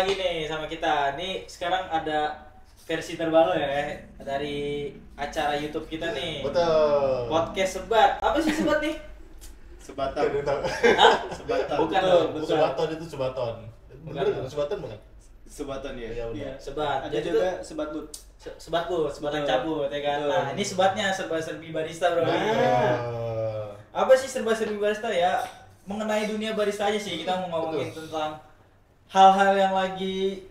lagi nih sama kita. Nih sekarang ada versi terbaru ya dari acara YouTube kita nih. Betul. Podcast Sebat. Apa sih Sebat nih? Sebaton. Hah? Sebaton. Bukan. Sebaton itu sebaton. Bener Bukan. kan? Sebaton bukan? Sebaton ya. Iya udah. Iya. Sebat. Ada Jadi juga tuh sebat but. sebat bu, sebatan Betul. cabut ya kan. Betul. Nah, ini sebatnya serba-serbi barista, Bro. Nah. Apa sih serba-serbi barista ya? Mengenai dunia barista aja sih. Kita mau ngomongin tentang hal-hal yang lagi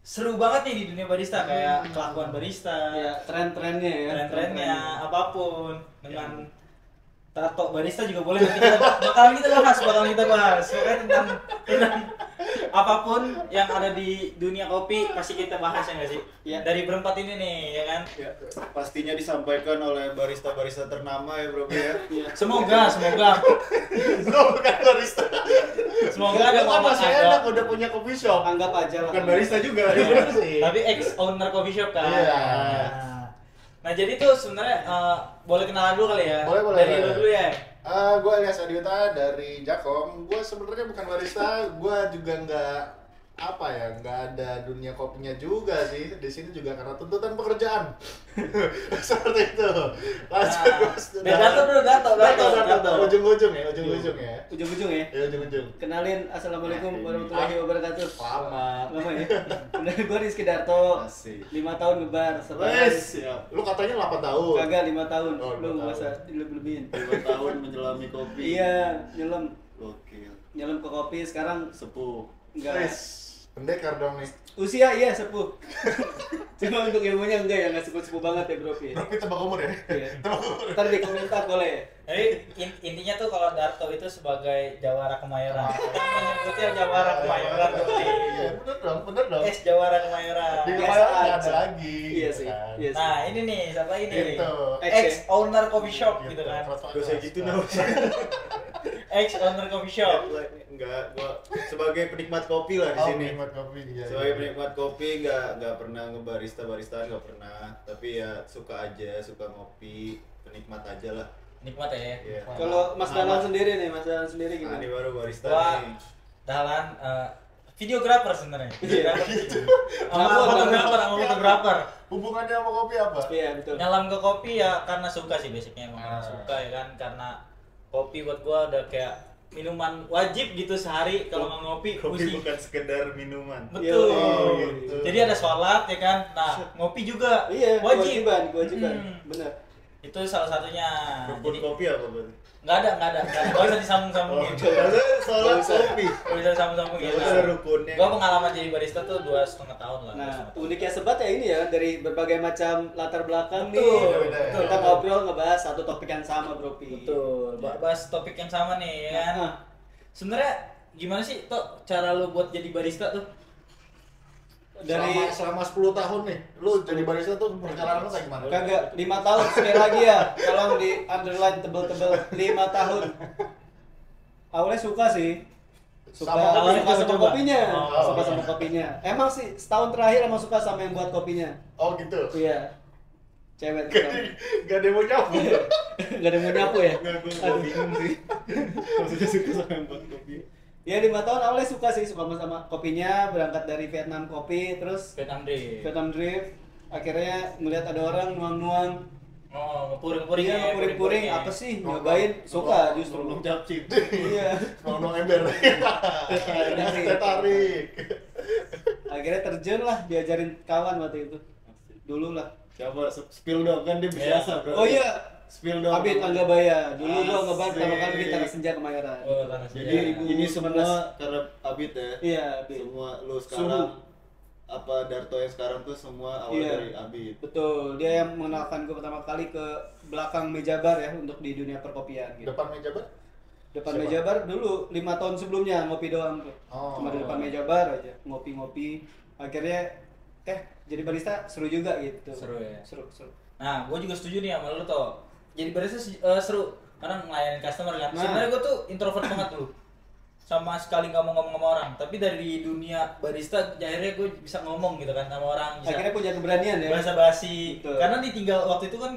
seru banget nih di dunia barista, kayak kelakuan barista, Ya, tren-trennya ya. tren-trennya, apapun. Dengan tato barista juga boleh, nanti bakalan kita bahas. Pokoknya tentang apapun yang ada di dunia kopi pasti kita bahas, ya nggak sih? Iya. Dari berempat ini nih, ya kan? Ya, pastinya disampaikan oleh barista-barista ternama ya bro ya. Iya. Semoga Bukan barista. semoga ada Kan Muhammad masih Ado. enak udah punya coffee shop. Anggap aja lah. Bukan barista juga. Iya bener sih. Tapi ex owner coffee shop kan. Iya. Nah, jadi tuh sebenarnya boleh kenalan dulu kali ya. Boleh. Dari lu dulu ya. Gue Elias Adiuta dari Jakom. Gue sebenarnya bukan barista, gue juga nggak ada dunia kopinya juga sih. Di sini juga karena tuntutan pekerjaan. Seperti itu. Langsung Dato bro, dato. ujung-ujung ya. Ujung-ujung ya. Ya ujung-ujung. Kenalin, assalamualaikum warahmatullahi wabarakatuh. Lama. Lama ya. Bener, gue Rizky Darto. Asik. 5 tahun ngebar. Wes, Siap. lu katanya 8 tahun. Kagak 5 tahun. Oh, Lu 5 masa tahun. lebih-lebihin. 2 tahun menyelami kopi. Iya, nyelam Oke. ke kopi sekarang Sepuh. enggak. Wes, pendekar dong nih. Usia iya sepuh. Cuma untuk ilmunya enggak ya, enggak sepuh-sepuh banget ya, Bro. Ya. Tapi tebak umur ya. Iya. Tebak umur. Ntar di komentar boleh. Jadi intinya tuh kalau Darto itu sebagai Jawara Kemayoran. Kita menyebutnya Jawara Kemayoran tuh. Iya, bener dong. Ex Jawara Kemayoran. Di Biasa kepala nggak aja. ada lagi. Iya gitu sih. kan. Iya sih. Nah, ini nih, siapa ini? Gitu. Ex owner coffee shop gitu kan. Gak Gak usah gitu dong. Ex owner coffee shop. Enggak, gua sebagai penikmat kopi lah di Oh, sini. nikmat kopi ya. Sebagai penikmat kopi nggak pernah ngebarista-baristaan, nggak pernah. Tapi ya suka aja, suka ngopi, penikmat aja lah. Nikmat ya. Iya. Kalau Mas Dalan sendiri nih, Mas Dalan sendiri Nah, gimana? ini baru barista Wah, nih. Dahlan videografer sebenarnya. Gitu. Fotografer. Hubungannya sama kopi apa? Iya, betul. Nyalam ke kopi ya karena suka sih basicnya, emang karena Ah. suka ya kan, karena kopi buat gua udah kayak minuman wajib gitu sehari kalau nggak ngopi Kopi mesti. bukan sekedar minuman. Betul. Oh, gitu. Jadi ada sholat ya kan. Nah, ngopi juga Iya, wajib. kewajiban. Hmm. Bener. Itu salah satunya. Rukun Jadi kopi apa berarti? nggak ada. Nggak bisa disambung-sambungin. Maksudnya sholat kopi. Nggak bisa disambung-sambungin. Itu ada rukunnya. Gua pengalaman jadi barista tuh 2,5 tahun lah. Nah, 2,5 tahun. uniknya Sebat ya ini ya, dari berbagai macam latar belakang Betul, nih. betul. Kita ngobrol ngebahas satu topik yang sama, Bro. Pi. Betul. Bahas topik yang sama nih ya kan. Nah, Sebenarnya gimana sih tuh cara lu buat jadi barista tuh? dari selama 10 tahun nih, lu jadi barista tuh perjalanan lu kayak gimana? kagak 5 tahun sekali lagi ya. Kalau di underline tebel-tebel 5 tahun. Awalnya suka sih. Suka Sama kopi, suka sama coba. kopinya. Oh, Suka iya. sama kopinya. Emang sih setahun terakhir emang suka sama yang buat kopinya. Oh gitu. Iya. Cewek. Gak ada yang mau nyapu. Gak ada yang mau nyapu ya? Enggak, gua bingung sih. Maksudnya suka sama yang buat kopi. Ya 5 tahun awalnya suka sih, suka sama kopinya, berangkat dari Vietnam Kopi, terus Vietnam Drip. Vietnam Drip. Akhirnya ngeliat ada orang nuang-nuang, Oh, ngepuring-puring ya. iya puring-puring, apa sih, nyobain, suka justru. Belum capcip. Iya. Ngomong ember. Tarik. Akhirnya terjun lah, diajarin kawan waktu itu. Dulu lah. Siapa spill dong kan dia Iya. biasa bro. Oh iya, Spill dong. Abid Anggabaya. Dulu gua ngebar pertama kali di Asik. Tanah Senja Kemayoran. Oh, Tanah Jadi Senja. ini semua karena Abid ya. Iya, Abid. Semua lu sekarang apa Darto yang sekarang tuh semua awal Iya. dari Abid. Betul, dia yang mengenalkan gue pertama kali ke belakang meja bar ya untuk di dunia perkopian gitu. Depan meja bar? Depan Siapa? meja bar dulu 5 tahun sebelumnya ngopi doang tuh. Oh. Cuma di depan meja bar aja ngopi-ngopi. Akhirnya jadi barista seru juga gitu. Seru ya. Seru. Nah, gue juga setuju nih sama lu tuh. Jadi barista seru karena ngelayanin customer kan. Nah. Sebenarnya gue tuh introvert banget dulu. Sama sekali nggak mau ngomong sama orang. Tapi dari dunia barista, akhirnya gue bisa ngomong gitu kan sama orang. Bisa Akhirnya punya keberanian ya. bahasa basi. Betul. Karena ditinggal waktu itu kan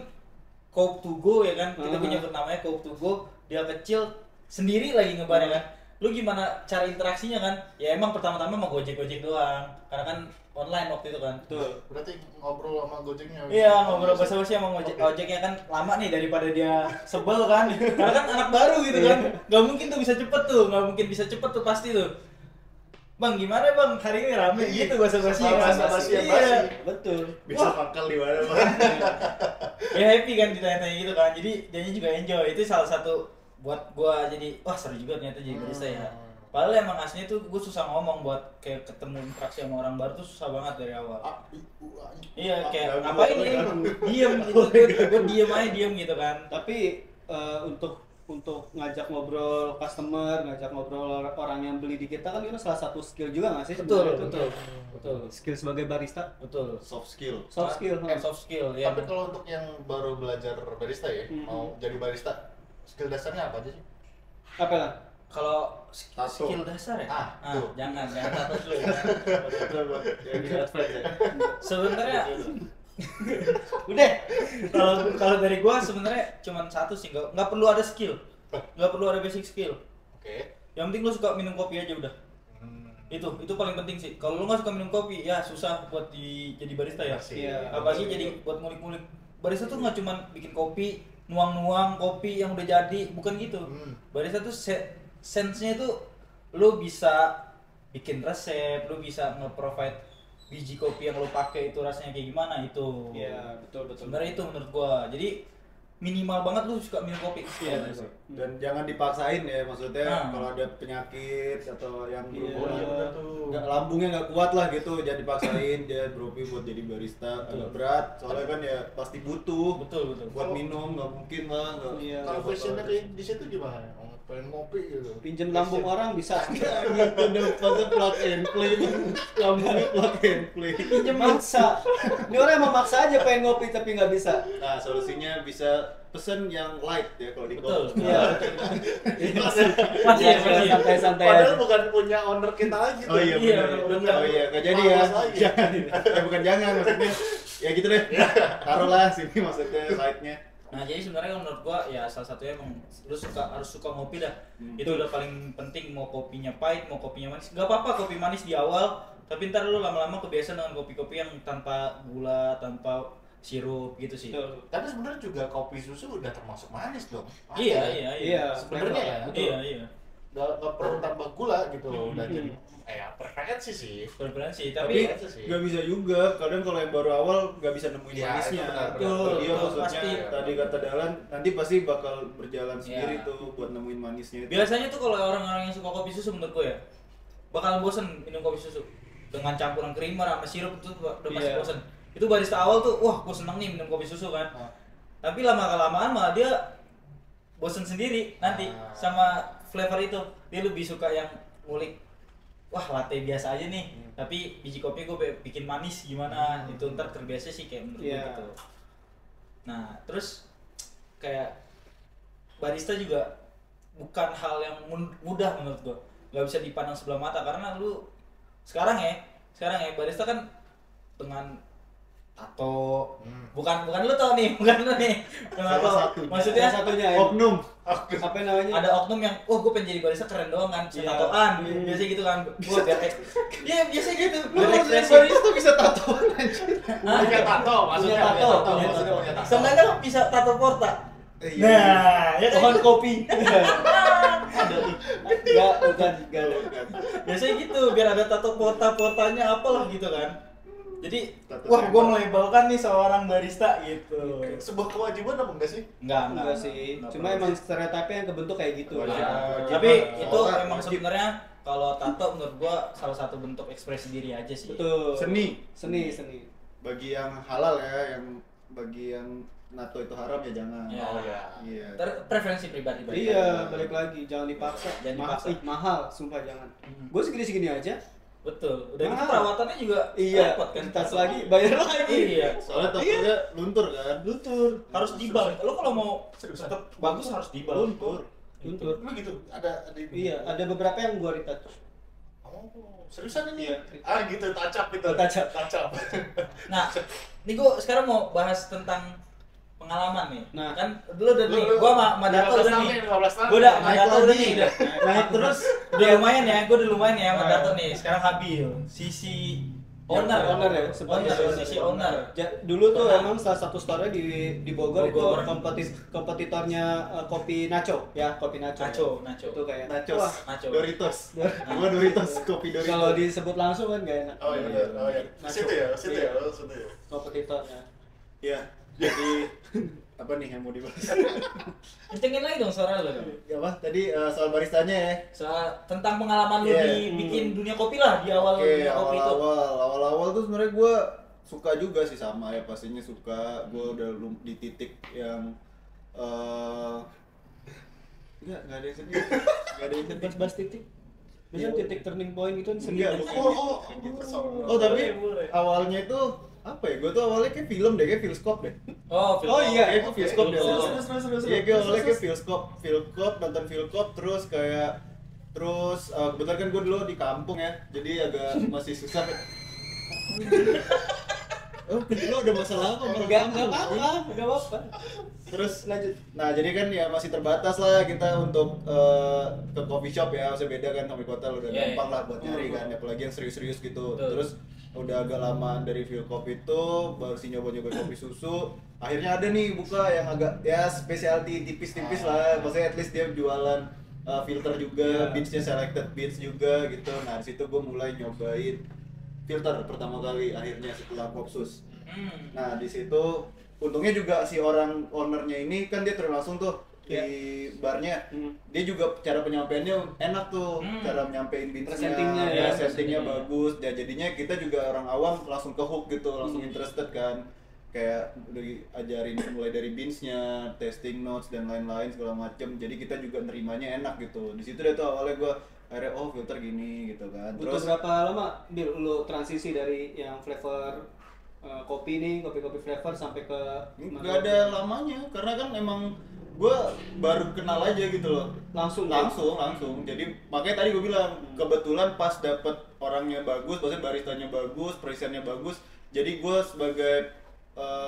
Cope to go ya kan. Kita Uh-huh. punya namanya Cope to go. Dia kecil sendiri lagi ngebar ya kan. lu gimana cara interaksinya kan? Ya emang pertama-tama mau gojek doang, karena kan online waktu itu kan. Betul. Berarti ngobrol sama Gojeknya. Iya, ngobrol basa-basi sama ojeknya kan lama nih daripada dia sebel kan. Karena kan anak baru gitu kan. Gak mungkin tuh bisa cepet tuh, gak mungkin bisa cepet tuh pasti tuh. Bang, gimana bang? Hari ini rame gitu basa-basi kan. Basa-basi yang Iya. basi. Betul. Bisa pangkal di mana, Bang? Ya happy kan ditanya-tanya gitu kan. Jadi dianya juga enjoy. Itu salah satu buat gua jadi wah seru juga ternyata jadi barista ya. Padahal emang aslinya tuh gue susah ngomong buat kayak ketemu interaksi sama orang baru tuh susah banget dari awal. Iya kayak ngapain ini? Diem gitu, gue diem gitu kan. Tapi untuk ngajak ngobrol customer, ngajak ngobrol orang yang beli di kita kan itu salah satu skill juga nggak sih? Betul, sebenarnya? betul. Skill sebagai barista, Betul. Soft skill. soft skill. Soft skill ya. Tapi kalau untuk yang baru belajar barista ya, mau jadi barista, skill dasarnya apa aja sih? Apa lah? Kalau Tato. skill dasar ya? tuh. Jangan tato dulu ya. Sebenarnya Udah. kalau dari gua sebenarnya cuma satu sih, nggak perlu ada skill, nggak perlu ada basic skill. Oke. Yang penting lu suka minum kopi aja udah. Itu paling penting sih. Kalau lu nggak suka minum kopi, ya susah buat jadi barista ya. Iya. Apalagi jadi buat ngulik-ngulik. Barista tuh nggak cuma bikin kopi, nuang-nuang kopi yang udah jadi, bukan gitu. Barista tuh sense-nya tuh lu bisa bikin resep, lu bisa nge-provide biji kopi yang lu pakai itu rasanya kayak gimana itu. Iya, betul. Sebenarnya itu menurut gua. Jadi minimal banget lu suka minum kopi. Iya, Dan jangan dipaksain ya, maksudnya Nah. kalau ada penyakit atau yang Iya, berhubungan tuh. lambungnya nggak kuat lah gitu, jangan dipaksain dia beropi buat jadi barista agak berat, soalnya kan ya pasti butuh Betul. buat minum, nggak mungkin lah nggak. Iya. Kalau fashionnya kayak di situ gimana? Pengen ngopi gitu. Pinjem lambung orang bisa. Gitu dong, masa plug and play, lambungnya plug and play. Pinjem maksa. Ini orang emang maksa aja pengen ngopi tapi nggak bisa. Nah solusinya bisa pesen yang light ya kalau di Betul. kos. Iya. Masih ya, masih. Santai-santai Padahal aja. bukan punya owner kita lagi. Oh iya Iya, benar. benar. Oh iya, nggak jadi ya. Males lagi. Jangan. Bukan jangan maksudnya. Ya gitu deh. Taruhlah sini maksudnya lightnya. Nah jadi sebenarnya menurut gua ya salah satunya emang lu harus suka ngopi dah. Itu udah paling penting, mau kopinya pahit mau kopinya manis. Gak apa-apa kopi manis di awal, tapi ntar lu lama-lama kebiasaan dengan kopi-kopi yang tanpa gula, tanpa sirup gitu sih. Betul. Tapi sebenarnya juga kopi susu udah termasuk manis dong. Iya. Sebenarnya ya. Iya. Nggak perlu tambah gula gitu loh. Udah jadi preferensi sih. Preferensi, Tapi tapi nggak bisa juga, kadang kalau yang baru awal nggak bisa nemuin Ya, manisnya. itu benar, benar. Iya Betul, maksudnya pasti. tadi kata Dalan, nanti pasti bakal berjalan sendiri Ya. tuh buat nemuin manisnya itu. biasanya tuh kalau orang-orang yang suka kopi susu menurut gua ya bakalan bosen minum kopi susu dengan campuran creamer sama sirup itu udah pasti Iya. bosen. Itu barista awal tuh wah gua seneng nih minum kopi susu kan. Tapi lama-kelamaan malah dia bosen sendiri nanti sama flavor itu. Dia lebih suka yang ngulik, wah latte biasa aja nih, tapi biji kopi gue bikin manis gimana, itu ntar terbiasa sih kayak menurut gue Iya. gitu. Nah terus kayak barista juga bukan hal yang mudah menurut gue, nggak bisa dipandang sebelah mata karena lu sekarang ya barista kan dengan tato, bukan lu tau nih, bukan lu nih, Salah tato. satunya. Maksudnya Salah satunya ya. Oknum. Apa namanya? ada oknum yang, oh gue pengen jadi barista keren doang kan, bisa Iya. tatoan, biasa gitu kan, gue biar iya biasa gitu, biar Lu ekspresi. barista bisa tatoan anjir. Punya tato, maksudnya Punya tato, punya punya tato, punya tato. Seenggaknya lo bisa tato porta. Iya. Nah, ya kan? Pohon kopi. Enggak, bukan. Biasanya gitu, biar ada tato portanya apalah gitu kan. Jadi, Tato wah gue tembak. melabelkan nih seorang barista gitu. Sebuah kewajiban apa enggak sih? Enggak sih. Cuma perlu. emang stereotipnya yang kebentuk kayak gitu. Wajib. Nah, Wajib. tapi itu Wajib. emang sebenarnya kalau tato menurut gua salah satu bentuk ekspresi diri aja sih. Betul. Seni. Seni. Bagi yang halal ya, yang bagi yang nato itu haram ya jangan. Ya. Oh ya. Iya. Preferensi pribadi. Iya, balik lagi, jangan dipaksa. Jangan dipaksa. Mahal, sumpah jangan. Gue segini-segini aja. Betul. Udah gitu Mahal. perawatannya juga Iya, repot kan. tas lagi, bayar lagi. Iya. Soalnya tatonya luntur kan. Luntur. Harus dibal. Lo kalau mau tetap bagus harus dibal. Luntur. Luntur. Lu gitu, ada ini. Iya, ada beberapa yang gua retouch. Oh, seriusan ini? Iya. Gitu, tacap itu. Tacap. Tacap. Nah, ini gua sekarang mau bahas tentang pengalaman nih. Nah. Kan dulu udah nih, gua sama Dato udah nih. 15 tahun. Gua udah sama Naik Dato udah lagi. nih. Naik terus udah lumayan ya, gua udah lumayan ya sama Dato nih. Sekarang Habil, sisi owner ya, sebagai sisi owner. Dulu tuh emang salah satu store di Bogor, Bogor. itu kompetitornya kopi Nacho ya, kopi Nacho. Nacho. Itu kayak Nachos, wah, Nacho. Doritos, gua Doritos, kopi Doritos. kalau disebut langsung kan gak enak. Oh iya benar. Oh iya. Situ ya, situ ya, situ ya. Kompetitornya. Iya, jadi apa nih yang mau dibahas? Kencengin lagi dong suara lu dong. Apa tadi soal baristanya ya? Soal tentang pengalaman lu Iya. di bikin dunia kopi lah di awal Oke, dunia kopi itu. awal-awal tuh sebenarnya gue suka juga sih, sama ya pastinya suka. Gue udah di titik yang nggak ada yang sedih, nggak ada yang sedih. Bahas titik. Biasanya titik turning point itu sedih. Enggak, Oh, Oh tapi boleh. awalnya itu apa ya? Gue tuh awalnya kayak film deh, kayak Filmscope deh. Oh, Oh, iya. Kayak gue Filmscope deh. Filmscope. awalnya. Iya, gue awalnya kayak Filmscope, nonton Filmscope terus kebetulan kan gue dulu di kampung ya, jadi agak masih susah. Oh, lo ada masalah apa? Enggak apa-apa. Terus lanjut. Nah, jadi kan ya masih terbatas lah kita untuk ke coffee shop ya, masih beda kan sama di kota udah Iya, gampang iya. lah buat nyari kan, apalagi yang serius-serius gitu. Betul. Terus udah agak lama dari Feel Kopi itu baru sih nyoba-nyoba kopi susu. Akhirnya ada nih buka yang agak ya specialty tipis-tipis lah, maksudnya at least dia jualan filter juga, beatsnya selected beats juga gitu. Nah, di situ gue mulai nyobain filter pertama kali akhirnya setelah Kopsus. Nah, di situ untungnya juga si orang ownernya ini kan dia turun langsung tuh di barnya. Dia juga cara penyampaiannya enak tuh, cara nyampein beatsnya, Presentingnya ya, presentingnya bagus. Ya jadinya kita juga orang awam langsung ke hook gitu, langsung interested kan. Kayak udah diajarin mulai dari beatsnya, testing notes dan lain-lain segala macem. Jadi kita juga nerimanya enak gitu. Di situ deh tuh awalnya gue akhirnya filter gini gitu kan. Butuh berapa lama Bil lu transisi dari yang flavor kopi nih, kopi-kopi flavor sampai ke nggak ada lamanya karena kan emang gue baru kenal aja gitu loh. langsung. Jadi makanya tadi gue bilang kebetulan pas dapet orangnya bagus, maksudnya baristanya bagus, presentnya bagus. Jadi gue sebagai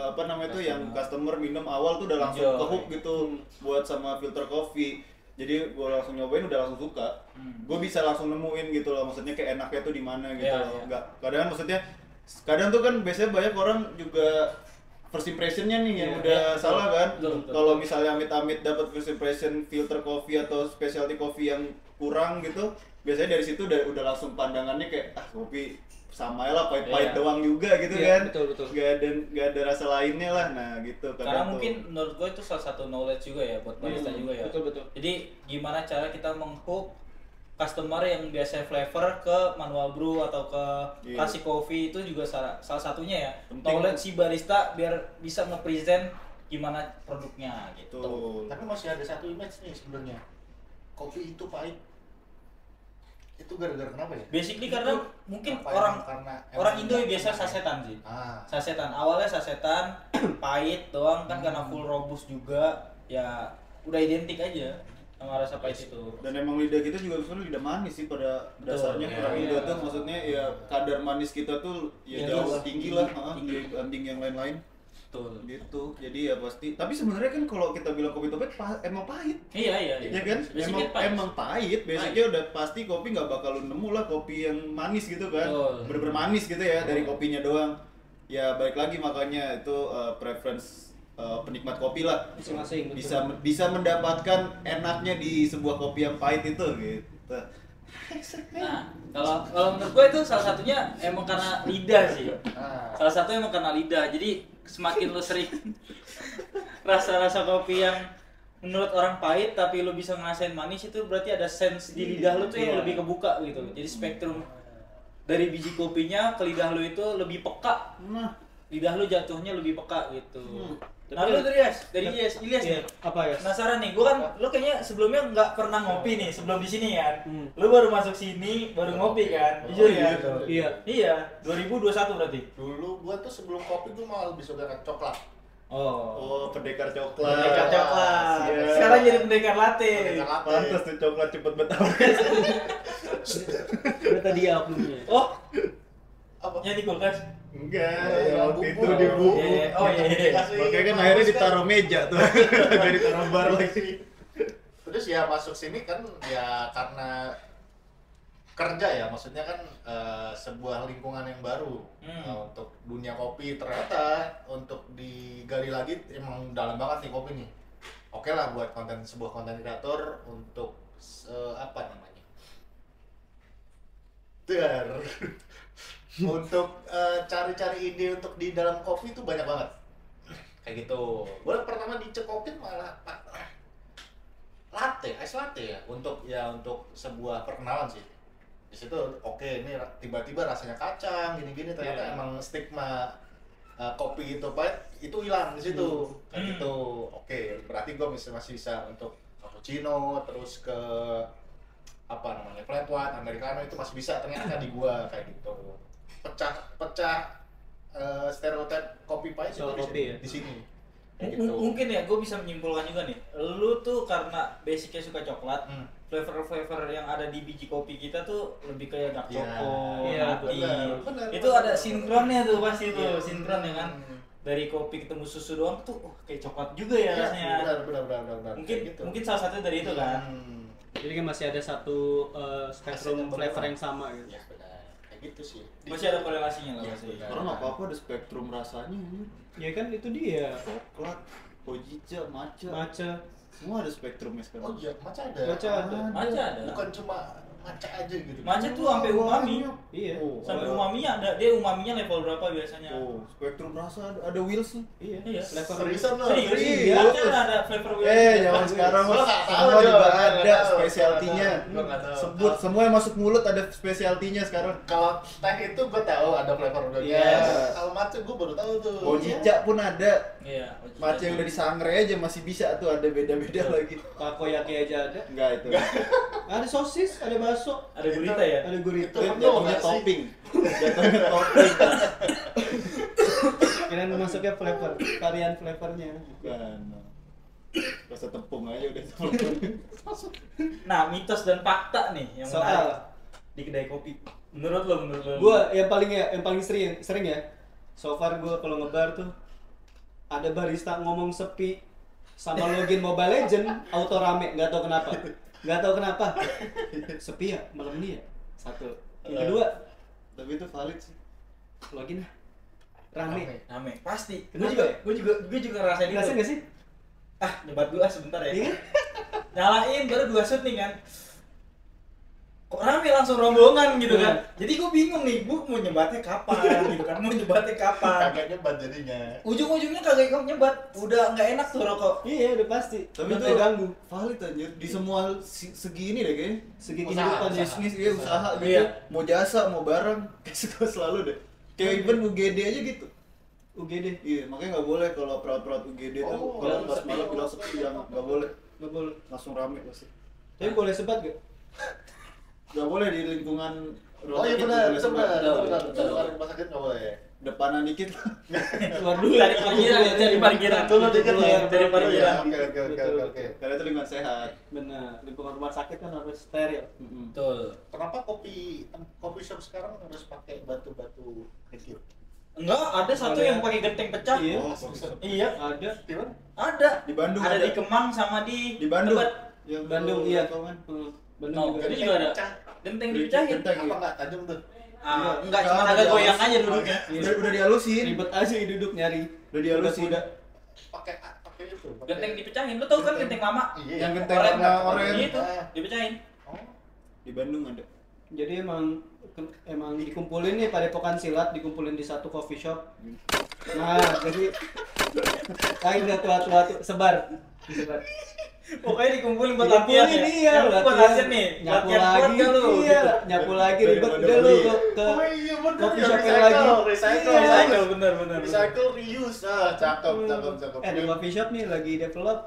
apa namanya tuh yang customer minum awal tuh udah langsung ke hook gitu buat sama filter coffee. Jadi gue langsung nyobain udah langsung suka. Gue bisa langsung nemuin gitu loh, maksudnya kayak enaknya tuh di mana gitu loh. Nggak, kadang maksudnya kadang tuh kan biasanya banyak orang juga first impressionnya nih yang udah salah kan. Kalau misalnya amit-amit dapat first impression filter coffee atau specialty coffee yang kurang gitu, biasanya dari situ udah langsung pandangannya kayak kopi sama lah, pahit-pahit doang juga gitu kan. Betul. Gak ada rasa lainnya lah. Nah gitu Karena kadang tuh. mungkin menurut gue itu salah satu knowledge juga ya buat barista juga ya. Betul. Jadi gimana cara kita menghook customer yang biasa flavor ke manual brew atau ke classic coffee itu juga salah satunya ya. Penting. Knowledge si barista biar bisa nge-present gimana produknya gitu. Tuh. Tapi masih ada satu image nih sebenarnya. Kopi itu pahit. Itu gara-gara kenapa ya? Basically karena mungkin Apa karena orang Indo ya emang biasa enak ya? sasetan sih. Sasetan. Ah. Awalnya sasetan, pahit doang kan karena full robust juga. Ya udah identik aja sama rasa pahit itu. Dan emang lidah kita juga sebenarnya lidah manis sih pada dasarnya. Iya, Orang iya. Indo tuh maksudnya ya kadar manis kita tuh ya Iya, jauh tinggi lah, tinggi. dibanding yang lain-lain. Betul. Gitu. Jadi ya pasti. Tapi sebenarnya kan kalau kita bilang kopi topet emang pahit. Iya. Ya kan? Basically pahit. Emang pahit. Basicnya udah pasti kopi nggak bakal lu nemu lah kopi yang manis gitu kan. Betul. Bener-bener manis gitu ya dari kopinya doang. Ya balik lagi makanya itu preference penikmat kopi lah. Masing-masing. Bisa mendapatkan enaknya di sebuah kopi yang pahit itu gitu. Nah, kalau menurut gue itu salah satunya emang karena lidah sih. Salah satu emang karena lidah. Jadi semakin lu sering rasa-rasa kopi yang menurut orang pahit tapi lu bisa ngerasain manis, itu berarti ada sense di lidah lu tuh yang lebih kebuka gitu. Jadi spektrum dari biji kopinya ke lidah lu itu lebih peka. Nah, Lidah lu jatuhnya lebih peka gitu. Nah, lu dari Ilyas nih. Apa ya? Penasaran nih, gua kan lu kayaknya sebelumnya nggak pernah ngopi nih sebelum di sini kan. Lu baru masuk sini, baru ngopi kan? Jujur ya? Iya, 2021 berarti. Dulu gua tuh sebelum kopi gua malah lebih suka coklat. Oh. pendekar coklat. Pendekar coklat. Iya. Sekarang jadi pendekar latte. Pendekar latte. Pantas tuh coklat cepet betawi. Udah tadi ya oknumnya. Oh, Apa? yang di kulkas. Enggak, Iya, waktu itu bubur. dibungkus. Iya, oh iya. Dikasih Makanya kan bungkus akhirnya ditaruh meja tuh. Dari taruh bar lagi. Terus ya masuk sini kan ya karena kerja ya, maksudnya kan sebuah lingkungan yang baru untuk dunia kopi. Ternyata untuk digali lagi emang dalam banget nih kopi nih. Oke lah buat sebuah konten kreator untuk apa namanya? Untuk cari-cari ide untuk di dalam kopi itu banyak banget. Kayak gitu. Gue pertama dicekopin malah latte, ice latte ya untuk sebuah perkenalan sih. Di situ oke, ini tiba-tiba rasanya kacang gini-gini, ternyata emang stigma kopi itu pahit itu hilang di situ. Kayak gitu. Oke, berarti gue masih bisa untuk cappuccino, terus ke apa namanya flat white, americano itu masih bisa ternyata di gua kayak gitu. Pecah stereotip kopi pahit Soal itu kopi ya? di sini. Kayak gitu. Mungkin ya, gue bisa menyimpulkan juga nih. Lu tuh karena basicnya suka coklat, flavor yang ada di biji kopi kita tuh lebih kayak dark Iya. choco, Iya, nati. benar, Itu benar. ada sinkronnya tuh pasti tuh, Iya. sinkron ya kan. Dari kopi ketemu susu doang tuh, kayak coklat juga ya Iya, rasanya. benar. Mungkin Kayak gitu. mungkin salah satu dari itu kan. Jadi kan masih ada satu spektrum Masih ada flavor beberapa. yang sama gitu. Ya benar. Kayak gitu sih. Masih ada korelasinya lah Iya, pasti. benar. Karena apa-apa ada spektrum rasanya ini. Ya kan itu dia. Coklat, hojicha, matcha. Matcha. Semua ada spektrumnya sekarang. Oh iya, matcha ada. Matcha ada. Matcha ada. Bukan cuma matcha aja gitu. Matcha tuh sampai umami. Iya. Oh, Sampai ada. umaminya ada. Dia umaminya level berapa biasanya? Oh, spektrum rasa ada wheels nih. Iya. Iya. Flavor Seriusan lo? Serius? Serius. Matcha ada flavor Zaman sekarang Gua mas, nggak tahu, semua Jo. juga Gua nggak ada tahu, spesialtinya. gua nggak tahu. Sebut, semua yang masuk mulut ada spesialtinya sekarang. Kalau teh itu gue tahu ada flavor udah. Yes. Kalau matcha gue baru tahu tuh. Hojicha pun ada. Iya. Matcha yang udah disangrai aja masih bisa tuh, ada beda-beda lagi. takoyaki aja ada. Enggak itu. Ada sosis, ada bakso, Ada gurita ya? ada gurita. Itu Itu jatuhnya nggak sih? topping. Jatuhnya topping. Kirain masuknya flavor, varian flavornya. Bukan. Rasa tepung aja udah. Nah, mitos dan fakta nih yang menarik Soal di kedai kopi. Menurut lo. gua yang paling sering ya. So far gua kalau ngebar tuh ada barista ngomong sepi sama login Mobile Legend auto rame, nggak tahu kenapa. Sepi ya malam ini ya. Satu. Yang kedua, Tapi itu valid sih. login ah. Rame. Rame, pasti. Kenapa Gue ya? juga ngerasain itu. Ngerasain nggak sih? Ah, nyebat dulu sebentar ya. Iya. Nyalain baru 2 shoot nih kan. Kok rame langsung rombongan gitu kan. Jadi gue bingung nih, gue mau nyebatnya kapan gitu kan. Kagak nyebat jadinya. Ujung-ujungnya kagak nyebat. Udah nggak enak tuh rokok. Iya, udah pasti. Tapi Udah itu terganggu. valid anjir di semua segi ini deh kayaknya. Segi Usaha, kehidupan ya. usaha. Bisnis, iya, usaha gitu. Iya. Mau jasa, mau barang, kayak suka selalu deh. Kayak even UGD aja gitu. UGD. Iya, makanya nggak boleh kalau perawat-perawat UGD tuh Oh, kalau bilang pas sepi. malam bilang sepi, jangan, nggak boleh. Nggak boleh. Langsung rame pasti. Tapi boleh sebat gak? Nggak boleh di lingkungan Oh iya sakit, benar, nggak boleh itu sebar. benar. Di rumah sakit nggak boleh. Depanan dikit lah. Keluar dulu. Cari parkiran ya, cari parkiran. Dulu dikit Iya, ya. cari parkiran. Oke. Karena itu lingkungan sehat. Benar, lingkungan rumah sakit kan harus steril. Betul. Kenapa kopi shop sekarang harus pakai batu-batu kecil? Enggak, ada satu Ada. yang pakai genteng pecah. Iya. Oh, bagus. Iya, Ada. Di mana? ada. Di Bandung ada. ada. Di Kemang sama di Di Bandung. Tebet. Yang Bandung lu iya. tahu kan? Bandung No, juga. ini juga ada. Genteng dipecahin. Genteng, Apa iya. nggak tajam tuh? Ah, Iya. enggak, cuma Nggak, agak ada goyang halus. aja duduknya. Udah dihalusin. Ribet aja duduk nyari. Udah dihalusin. Kuda. Pakai itu. pakai- Genteng dipecahin. Lu tau kan genteng lama? Iya. Yang genteng Oranye. warna oranye. Itu dipecahin. Oh. Di Bandung ada. Jadi emang dikumpulin nih pada Padepokan Silat, dikumpulin di satu coffee shop. Nah, jadi kain udah tua-tua tuh sebar. Disebar. Pokoknya dikumpulin buat Dikumpulin, latihan ya. iya, Yang buat latihan nih. Nyapu Latihan kuat lagi, gak lu? iya, Gitu. nyapu lagi Dari ribet mana udah lu beli? ke Oh iya bener coffee ya, shop yang recycle, lagi. recycle, Iya. Recycle, bener. Recycle, reuse, cakep. ada coffee shop nih lagi develop.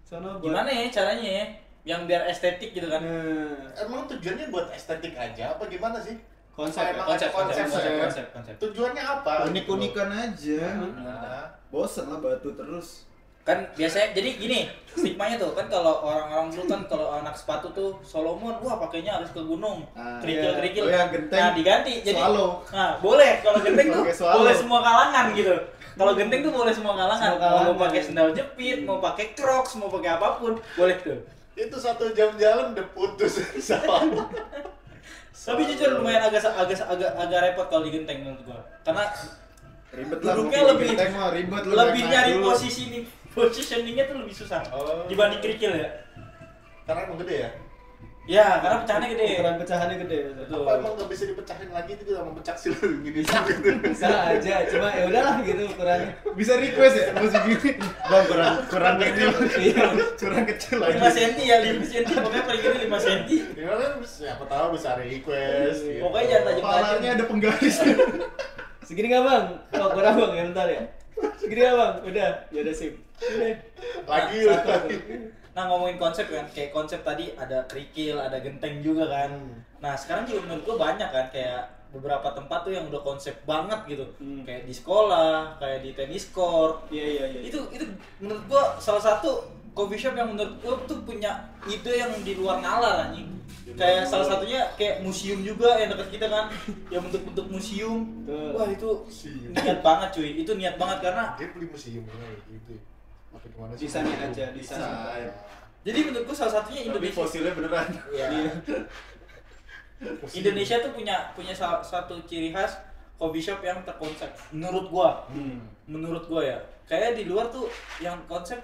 Sono buat. Gimana ya caranya ya? Yang biar estetik gitu kan. Nah, Emang tujuannya buat estetik aja apa gimana sih? konsep ya? Emang ada konsep. konsep. Tujuannya apa? Unik-unikan aja. Nah, Bosan lah batu terus. Kan biasanya jadi gini, stigmanya tuh kan kalau orang-orang dulu kan kalau anak sepatu tuh Solomon, wah pakainya harus ke gunung, kerikil-kerikil. Oh ya, genteng. Nah diganti jadi Swallow. nah boleh kalau genteng tuh Pakai swallow. boleh semua kalangan gitu. Kalau genteng tuh boleh semua kalangan. Semua kalangan. Mau pakai sendal jepit, mau pakai Crocs, mau pakai apapun, boleh tuh. Itu 1 jam jalan udah putus sama. Tapi jujur lumayan agak repot kalau di genteng menurut gua. Karena Ribet lah. duduknya mau lebih genteng mah ribet lu. lebih naik nyari dulu. positioningnya tuh lebih susah Oh. dibanding kerikil ya. Karena emang gede ya. Ya, karena pecahannya gede. Ukuran pecahannya gede. Betul. Apa emang nggak bisa dipecahin lagi itu sama pecah silau gini gitu. Bisa aja, cuma ya udahlah gitu ukurannya. Bisa request ya musik gini. Bang kurang kecil. Kurang kecil lagi. 5 cm ya, 5 cm pokoknya paling gede 5 cm. Ya kan siapa tahu bisa request. Gitu. Pokoknya jangan tajam-tajam. Kepalanya ada penggaris. Segini nggak bang? Oh kurang bang, ya bentar ya. Segini nggak bang? Udah, ya udah sip. Udah. Lagi Nah, udah. Nah ngomongin konsep kan, kayak konsep tadi ada kerikil, ada genteng juga kan. Nah sekarang juga menurut gua banyak kan kayak beberapa tempat tuh yang udah konsep banget gitu. Kayak di sekolah, kayak di tenis court. Iya. Itu menurut gua salah satu coffee shop yang menurut gua tuh punya ide yang di luar nalar anjing. Kayak salah satunya kayak museum juga yang dekat kita kan, yang bentuk-bentuk museum. Betul. Wah itu Museum. niat banget cuy, itu niat banget karena Dia beli museum gitu. Apa gimana sih? Desainnya aja, desain. Desain. jadi menurut gua salah satunya Tapi Indonesia. fosilnya beneran. Iya. Indonesia tuh punya salah satu ciri khas coffee shop yang terkonsep menurut gua. Menurut gua ya. Kayak di luar tuh yang konsep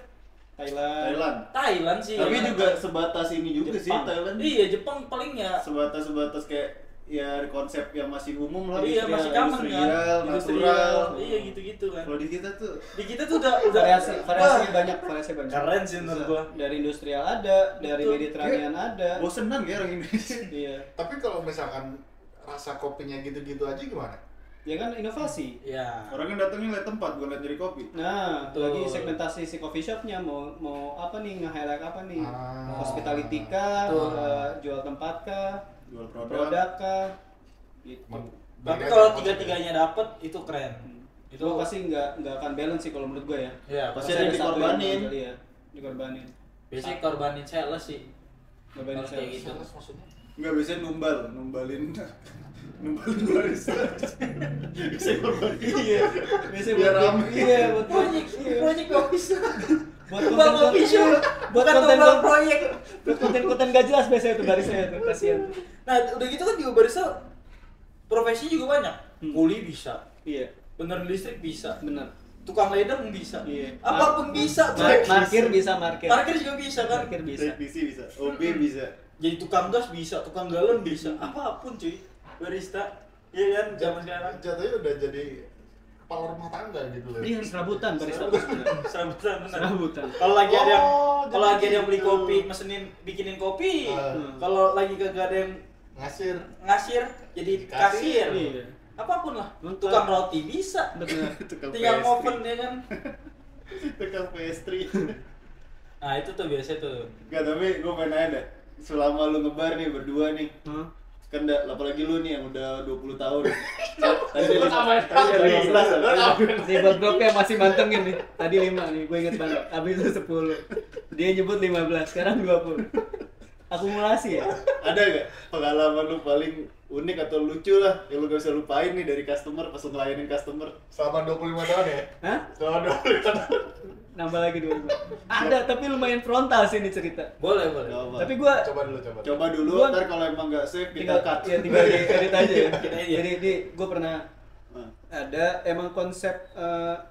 Thailand sih. Tapi ya. juga sebatas ini juga sih Jepang. Thailand. Iya, Jepang paling ya. Sebatas kayak ya konsep yang masih umum lah. Iya, masih common kan. industrial, natural. Iya, gitu-gitu kan. Kalau di kita tuh Di kita tuh udah Variasinya wah, banyak, variasinya banyak. keren sih menurut gua. Dari industrial ada, dari Betul. Mediterranean ada. bosenan kayak orang Indonesia. Iya. Tapi kalau misalkan rasa kopinya gitu-gitu aja gimana? Ya kan inovasi. Iya. Orang kan datangnya lihat tempat, bukan lihat jadi kopi. Nah, Betul. lagi segmentasi si coffee shopnya mau apa nih, nge-highlight apa nih? Ah. Hospitality kah, Betul. jual tempat kah, Jual produk. produk kah? Gitu. Tapi kalau tiga-tiganya dapet itu keren. Itu pasti nggak akan balance sih kalau menurut gue ya. Iya, Pasti pasti ada satu yang dikorbanin. kali ya, dikorbanin. biasanya korbanin sales sih. Korbanin Kalau kayak sales. gitu. Sales maksudnya? Enggak biasanya numbalin barista. Bisa korban. Iya, biasanya Biar buat rame. iya buat Proyek kopi shop. buat Bukan kopi shop. Bukan konten tumbal proyek. konten gak jelas biasanya tuh dari saya tuh, kasihan. Nah, udah gitu kan juga barista profesi juga banyak. Kuli bisa, Iya, beneran listrik bisa, benar. tukang ledeng bisa, Iya. apapun bisa. Parkir bisa, parkir. Parkir juga bisa kan. Parkir bisa. Teknisi bisa, OB bisa. Jadi tukang gas bisa, tukang galon bisa, apapun cuy. Barista, iya kan zaman sekarang. Jatuhnya udah jadi kepala rumah tangga gitu loh. Iya, serabutan barista. Serabutan bener. Serabutan. Kalau lagi ada yang Oh, kalau lagi ada yang beli gitu. kopi, mesenin bikinin kopi. Ah. Kalau lagi kagak ada yang Ngasir. ngasir jadi kasir. Iya. Apapun lah. Mantap. Tukang roti bisa. Benar. Tukang Tinggal pastry. oven ya kan. Tukang pastry. Nah, itu tuh biasa tuh. Enggak, tapi gue pengen nanya deh. Selama lu ngebar nih berdua nih, Hah? kan apalagi lu nih yang udah 20 tahun. Tadi Lu sama ya? tadi Lu 15. Nih buat bloknya masih mantengin nih. Tadi 5 nih, gue inget banget. Abis itu 10. Dia nyebut 15, sekarang 20. Akumulasi ya? Ada gak pengalaman lu paling unik atau lucu lah yang lu gak bisa lupain nih dari customer pas lu ngelayanin customer? Selama 25 tahun ya? Hah? Selama 25 tahun. Nambah lagi 20. Ada, tapi lumayan frontal sih ini cerita. Boleh, boleh. Gak apa. Tapi gue Coba dulu. Coba dulu, Gua- ntar kalau emang gak safe kita tinggal cut. ya tinggal di edit aja ya. Kita edit. Jadi gue pernah Nah, ada emang konsep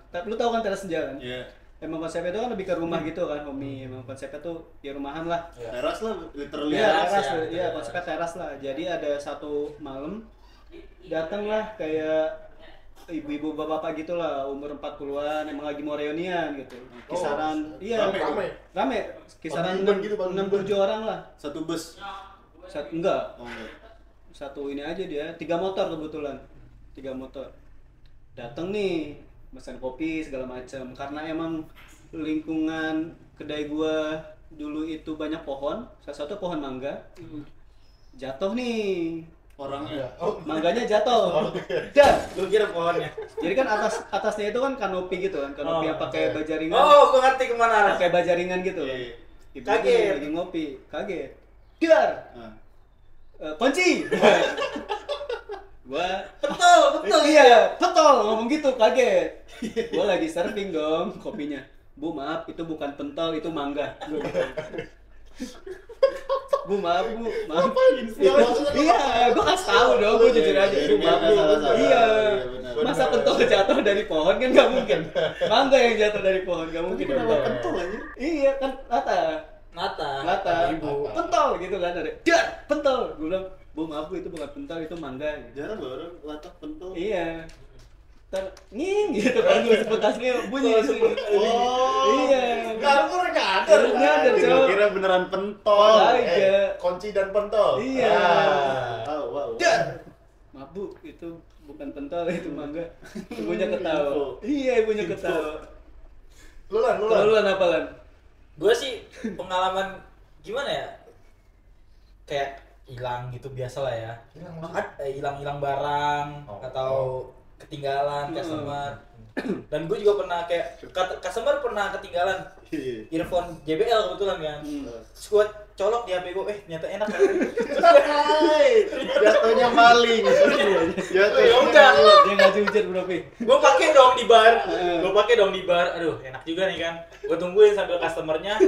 tapi lu tahu kan teras senja kan? iya. Emang konsepnya itu kan lebih ke rumah gitu kan, Homi. Emang konsepnya tuh ya rumahan lah. Teras lah, literally. Iya, Teras teras, ya. iya konsepnya teras lah. Jadi ada satu malam datanglah kayak ibu-ibu bapak-bapak gitu lah, umur 40-an, emang lagi mau reunian gitu. Kisaran, iya Rame. rame, kisaran Paguyuban gitu, 6-7 orang lah. Satu bus. Enggak, Oh, enggak. satu ini aja dia, 3 motor kebetulan. 3 motor. Datang nih, pesan kopi segala macam. Karena emang lingkungan kedai gua dulu itu banyak pohon, salah satu pohon mangga. Jatuh nih. orangnya. Mangganya jatuh. Dan Gue kira pohonnya. jadi kan atasnya itu kan kanopi gitu kan, kanopi yang pakai baja ringan. Oh, gue ngerti kemana arah. Pakai baja ringan gitu kan. Iya. Ibu Kaget. lagi ngopi, kaget. Dar. Nah. Kunci. Gua Betul. iya, betul ngomong gitu, kaget. Gua lagi surfing dong kopinya. Bu, maaf, itu bukan pentol, itu mangga. Gua gitu. Bu, maaf, Bu. Maaf. Iya, gua kasih tahu dong, gua jujur aja. Bu, maaf, Bu. Iya. Masa pentol jatuh dari pohon kan nggak mungkin. Mangga yang jatuh dari pohon nggak mungkin. Kenapa pentol aja? Iya, kan Nata, Ibu. pentol gitu kan ada. Dar, pentol. Gue bilang, Bu, maaf Bu, itu bukan pentol, itu mangga. Jarang loh orang latak pentol. Iya. Ntar nging gitu kan gue sebut aslinya bunyi. Iya. Kamu nyadar. Nyadar, Gua Cok. kira beneran pentol. Aja. Kunci dan pentol. Iya. Wow. Dar. Maaf Bu, itu bukan pentol, itu mangga. Ibunya ketawa. Iya, ibunya ketawa. Lu Kalau lu apa lan? Gue sih pengalaman gimana ya? Kayak hilang gitu biasa lah ya. Hilang barang atau ketinggalan customer. Dan gue juga pernah kayak customer pernah ketinggalan earphone JBL kebetulan kan. Terus gue colok di HP gue, ternyata enak kan. Jatuhnya maling. Ya udah. Dia nggak jujur bro Pi. Gue pakai dong di bar. Aduh, enak juga nih kan. Gue tungguin sambil customernya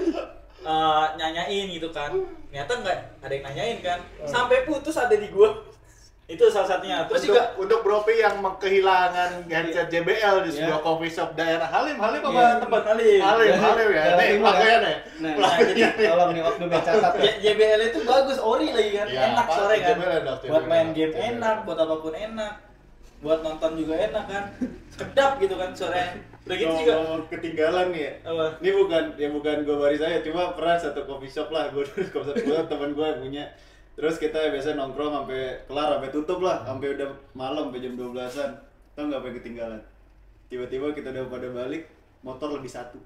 nyanyain gitu kan. Ternyata nggak ada yang nanyain kan. Sampai putus ada di gue. Itu salah satunya. Terus juga untuk Bro Pi yang kehilangan headset JBL di sebuah coffee shop daerah Halim apa Iya, tempat Halim. Halim ya. Daerah Nih, timur ya. pakaian ya. Nah, jadi tolong nih waktu catat ya. JBL itu bagus, ori lagi kan. Iya, Enak Pak, sore kan. JBL enak, Buat JBL main enak, game JBL enak, buat apapun enak. Buat nonton juga enak kan. Kedap gitu kan sore. Udah gitu juga. Ngomong ketinggalan nih ya. Apa? Ini bukan gue baris saya, cuma pernah satu coffee shop lah, gue teman gue punya. Terus kita biasa nongkrong sampai kelar, sampai tutup lah, sampai udah malam, sampai jam 12-an. Tau nggak apa yang ketinggalan? Tiba-tiba kita udah pada balik, motor lebih satu.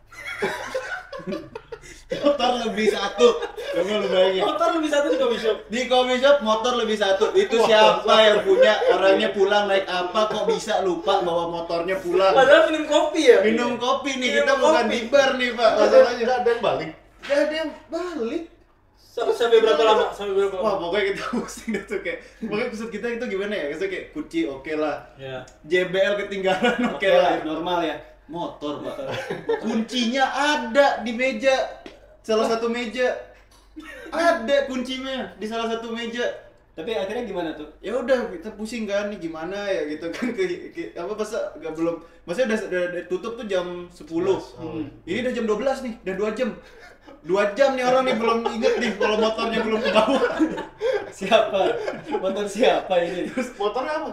Motor lebih satu. Coba lu bayangin. Motor lebih satu di coffee shop. Di coffee shop motor lebih satu. Itu siapa yang punya? Orangnya pulang naik apa? Kok bisa lupa bawa motornya pulang? Padahal minum kopi ya. Minum kopi nih, Minum kita bukan kopi. di bar nih Pak. Masalahnya Masalahnya nggak ada yang balik. gak ada yang balik. Sampai berapa lama? Wah pokoknya kita pusing deh tuh kayak. Pokoknya maksud kita itu gimana ya? Maksudnya kayak kunci oke lah. Ya. JBL ketinggalan oke Oke lah. lah, normal ya. Motor Pak. Kuncinya ada di meja. Salah satu meja. Ada kuncinya di salah satu meja. Tapi akhirnya gimana tuh? Ya udah kita pusing kan nih gimana ya gitu kan apa masa nggak belum maksudnya udah tutup tuh jam 10. Ini udah jam 12 nih, udah 2 jam. 2 jam nih orang nih belum inget nih kalau motornya belum ke bawah. Siapa? Motor siapa ini? Terus motornya apa?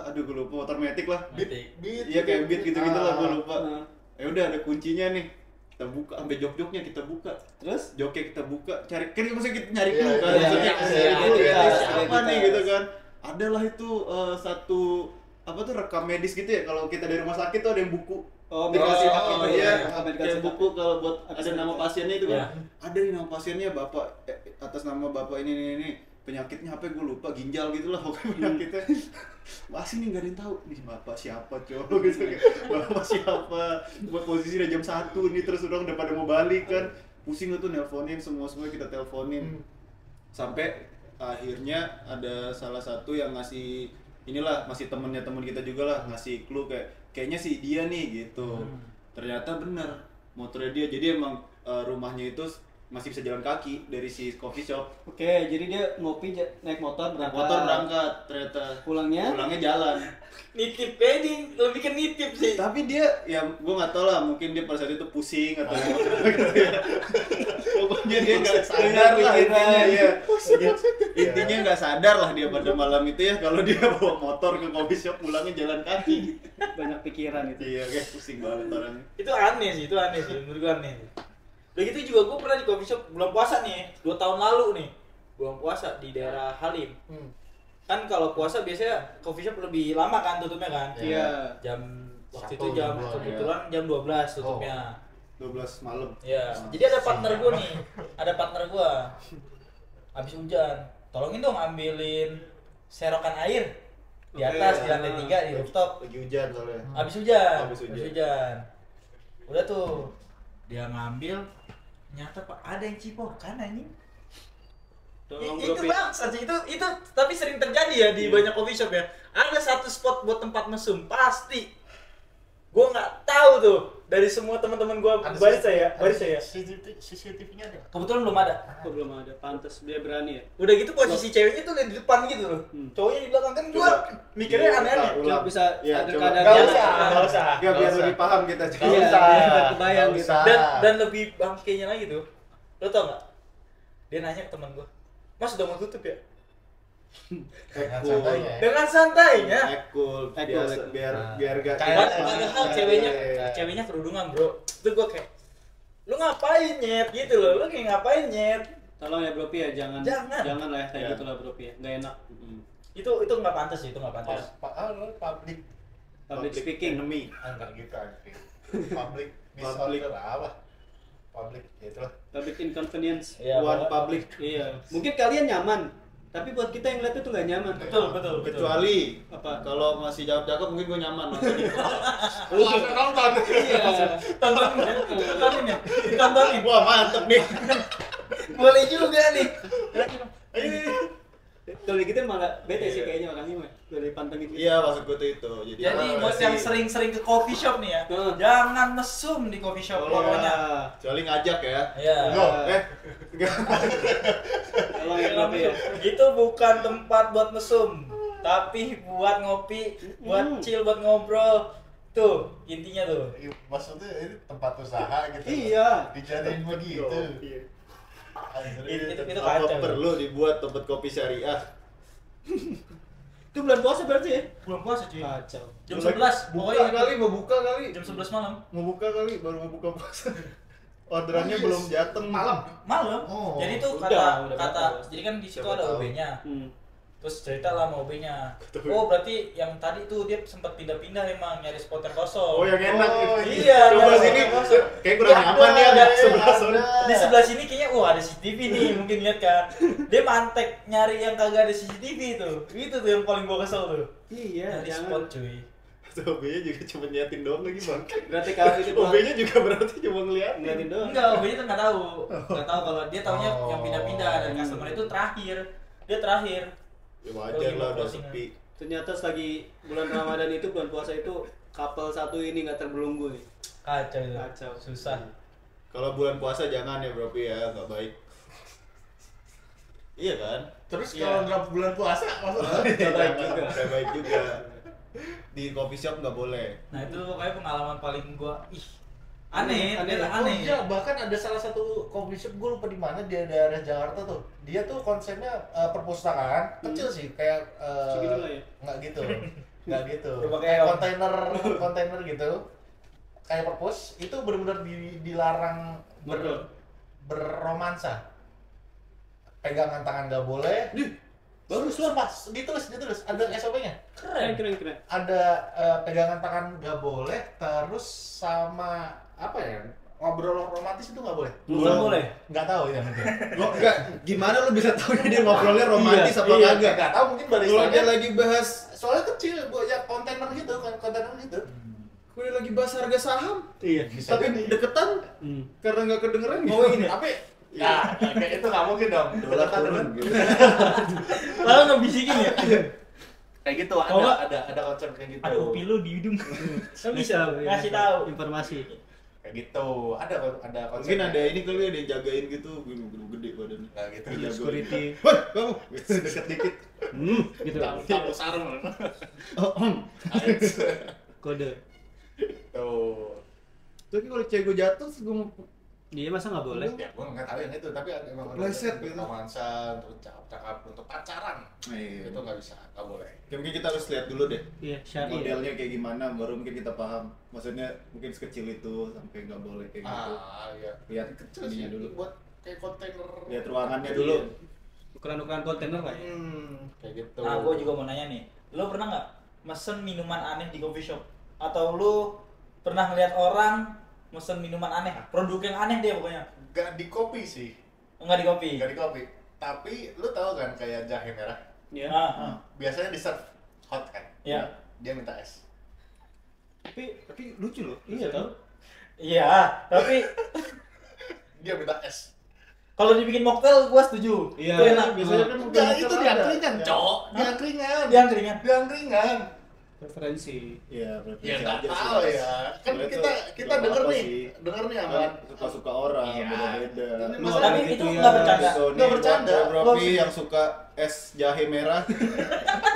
Aduh gue lupa, motor metik lah. Beat. Iya kayak beat gitu-gitu lah gue lupa. Ah. Ya udah ada kuncinya nih. Kita buka sampai jok-joknya kita buka. Terus? Joknya kita buka, cari kan maksudnya kita nyari Iya, clue kan. iya, Maksudnya iya, ini iya, siapa identitas. nih gitu kan. Adalah itu satu apa tuh rekam medis gitu ya kalau kita dari rumah sakit tuh ada yang buku. Oh, dikasih hak itu iya, ya. kayak buku kalau buat ada nama pasiennya itu kan. Iya. Ada nih nama pasiennya bapak atas nama bapak ini penyakitnya apa gue lupa ginjal gitu lah pokoknya penyakitnya. Masih nih nggak ada yang tahu nih bapak siapa cowok gitu kan. Bapak siapa buat posisi udah jam 1 nih terus udah pada mau balik kan. Pusing tuh nelponin semua kita teleponin. Sampai akhirnya ada salah satu yang ngasih inilah masih temennya temen kita juga lah ngasih clue kayaknya sih dia nih gitu. Ternyata bener motornya dia jadi emang rumahnya itu masih bisa jalan kaki dari si coffee shop. Oke, jadi dia ngopi naik motor berangkat. Ternyata Pulangnya jalan. Nitip ini lebih ke nitip sih. Tapi dia ya gue nggak tahu lah mungkin dia pada saat itu pusing atau gitu ya. Pokoknya dia nggak sadar lah intinya ya. Intinya nggak sadar lah dia pada malam itu ya kalau dia bawa motor ke coffee shop pulangnya jalan kaki. banyak pikiran itu. Iya kayak pusing banget orangnya. Itu aneh sih, menurut gue aneh. Udah gitu juga gue pernah di coffee shop bulan puasa nih, 2 tahun lalu nih. Bulan puasa di daerah Halim. Kan kalau puasa biasanya coffee shop lebih lama kan tutupnya kan? Iya. Jam waktu Satu, itu jam jam 2, kebetulan jam 12 tutupnya. 12 malam. Iya. Jadi ada partner gue nih. Habis hujan. Tolongin dong ambilin serokan air di Oke. atas di lantai 3 di rooftop. Lagi hujan soalnya. Habis hujan. Habis hujan. Udah tuh dia ngambil, ternyata Pak ada yang cipokan anjing. Tolong Itu Bro Pi. bangsa sih itu tapi sering terjadi ya di banyak coffee shop ya. Ada satu spot buat tempat mesum pasti. Gue nggak tahu tuh dari semua teman-teman gue barista ya. CCTV-nya ada. Kebetulan belum ada. Kok belum ada? Pantes dia berani ya. Udah gitu posisi ceweknya tuh di depan gitu loh. Cowoknya di belakang kan gue mikirnya aneh-aneh. Ulang. Coba bisa Iya, ada coba. kadar Nggak yang- usah, nggak usah. Gak biar Nggak lebih usah. paham kita juga. Iya, usah. biar kebayang Nggak gitu. usah. Dan lebih bangkainya lagi tuh. Lo tau nggak? Dia nanya ke teman gue, Mas udah mau tutup ya? Dengan santainya ya. Dengan santainya. Cool. Biasa Ekul. biar gak Padahal ceweknya kerudungan bro. Itu gue kayak, lu ngapain nyet gitu loh? Lu kayak ngapain nyet? Tolong ya Bro Pi ya, jangan Jangan. lah ya kayak Ya. gitu lah Bro Pi ya. Enggak enak. Itu nggak pantas sih, itu nggak pantas. Public Public speaking. enemy. enggak gitu anjing. Public Public. disorder apa? Public ya itulah. Public inconvenience. Iya, One pokoknya- public. Iya. Mungkin kalian nyaman, tapi buat kita yang lihat itu nggak nyaman. Betul. Kecuali Apa? kalau masih jawab cakep mungkin gue nyaman nontonnya. Langsung nonton. Iya. Tontonin ya, tontonin. Wah mantep nih. Boleh juga nih. Kalau gitu malah bete sih kayaknya orangnya mah. Dari pantengin gitu. Iya maksud gue tuh itu. Jadi, Jadi buat yang sering-sering ke coffee shop nih ya, Heeh. jangan mesum di coffee shop pokoknya. kecuali ngajak ya. Iya. Loh, Tolong ya Bro Pi ya. Itu bukan tempat buat mesum, tapi buat ngopi, buat chill, buat ngobrol. Tuh, intinya tuh. maksudnya ini tempat usaha gitu. Iya. Dijadiin begitu. Iya. Anjir. Itu Apa kacau. perlu dibuat tempat kopi syariah? Itu bulan puasa berarti ya? Belum puasa cuy. Kacau. Jam 11, Buka pokoknya kali, mau buka kali. jam 11 malam. Mau buka kali, baru mau buka puasa. Orderannya belum jateng. Malam. Malam. Oh, Jadi tuh udah kata bagus. jadi kan di situ Siapa ada tahu. OB-nya. Terus cerita lah sama OB-nya. Betul. Oh, berarti yang tadi tuh dia sempat pindah-pindah emang nyari spot yang kosong. Oh yang enak. Oh, iya, Coba ada sini. yang kosong. Kayak kurang Ada, nyaman ya ada, sebelah sana. Di sebelah sini kayaknya ada CCTV nih, mungkin lihat kan. Dia mantek nyari yang kagak ada CCTV tuh. Itu tuh yang paling gua kesel tuh. Iya, Nyari jangan. spot cuy. OB-nya juga cuma nyatin doang lagi bang. Berarti kalau itu OB-nya juga berarti cuma ngeliatin. ngeliatin doang. Enggak, OB-nya tuh nggak tahu. Nggak tahu kalau dia taunya Oh. yang pindah-pindah dan customer itu terakhir. Dia terakhir. Ya wajar lah udah Closing-an. sepi. Ternyata selagi bulan Ramadan itu bulan puasa itu couple satu ini nggak terbelunggu nih. Kacau itu. Kacau. Susah. Kalau bulan puasa jangan ya bro ya, nggak baik. Iya kan? Terus Iya. kalau nggak bulan puasa, maksudnya Nggak baik Jangan, juga. nggak baik juga. Di coffee shop nggak boleh. Nah, itu pokoknya pengalaman paling gua aneh, Aneh, dia Oh aneh. iya, bahkan ada salah satu coffee shop gue lupa di mana di daerah Jakarta tuh. Dia tuh konsepnya perpustakaan kecil sih, kayak Segitu lah ya? nggak gitu, nggak gitu. Rumah Kayak keong. kontainer gitu, kayak perpus itu benar-benar dilarang berromansa. Pegangan tangan nggak boleh. Baru pas ditulis ada SOP-nya. Keren, keren, keren. Ada pegangan tangan nggak boleh, terus sama apa ya, ngobrol romantis itu nggak boleh. Bukan boleh. Nggak tahu ya mungkin. Lo enggak, gimana lo bisa tahu dia ngobrolnya romantis apa Iya, kagak? nggak tahu mungkin Kalau dia baristanya lagi bahas, soalnya kecil bu ya kontainer gitu kontainer gitu. kalau dia lagi bahas harga saham, Iya. Bisa tapi jadi. deketan Hmm. karena nggak kedengeran gitu. Oh, ini. Tapi ya kayak itu nggak mungkin dong. Dolar Deketan turun dengan- gitu. Lalu ngebisikin ya. Kayak gitu Kalau nggak- ada konsep kayak gitu. Ada upi lu di hidung. Kan bisa Iya. ngasih tahu. Informasi. Kayak gitu. Ada konsep. Mungkin ada ini kali ada yang jagain gitu, gede badannya. Nggak gitu. Jagoin. Security. Woi, kamu deket dikit. Gitu. Tahu sarung. Kode. Tuh. Tapi kalau cewek gue jatuh, terus gue mau Iya, masa nggak boleh? Ya, gue nggak tahu yang itu, tapi ada emang Kepleset untuk gitu. romansa, untuk cakap-cakap, untuk pacaran. Iya. Itu nggak bisa, nggak boleh. Ya, mungkin kita harus lihat dulu deh Iya, syari. modelnya kayak gimana, baru mungkin kita paham. Maksudnya mungkin sekecil itu sampai nggak boleh kayak gitu. Iya. Lihat Kecil ininya sih, dulu. buat kayak kontainer. Lihat ruangannya dulu. Ukuran-ukuran kontainer lah ya. Kayak gitu. Nah, gua juga mau nanya nih. Lu pernah nggak mesen minuman aneh di coffee shop? Atau lu pernah ngeliat orang mesen minuman aneh? Produk yang aneh deh pokoknya. Gak di kopi sih, Enggak di kopi. gak di kopi. Tapi lu tahu kan kayak jahe merah? Ya. Biasanya di serve hot kan. Ya. Dia minta es. Tapi lucu loh. Iya tau. Iya, tapi Dia minta es. kalau dibikin mocktail gua setuju. Iya. Itu enak. Biasanya kan Enggak, itu di angkringan, Cok. Di angkringan. Dia angkringan. Di angkringan. Preferensi. Iya, Ya nggak tahu ya. Kan kita denger nih sama suka orang Iya. beda-beda. Ini Loh, masalah tapi gitu itu ya. nggak bercanda. Nggak bercanda. Rofi yang suka es jahe merah.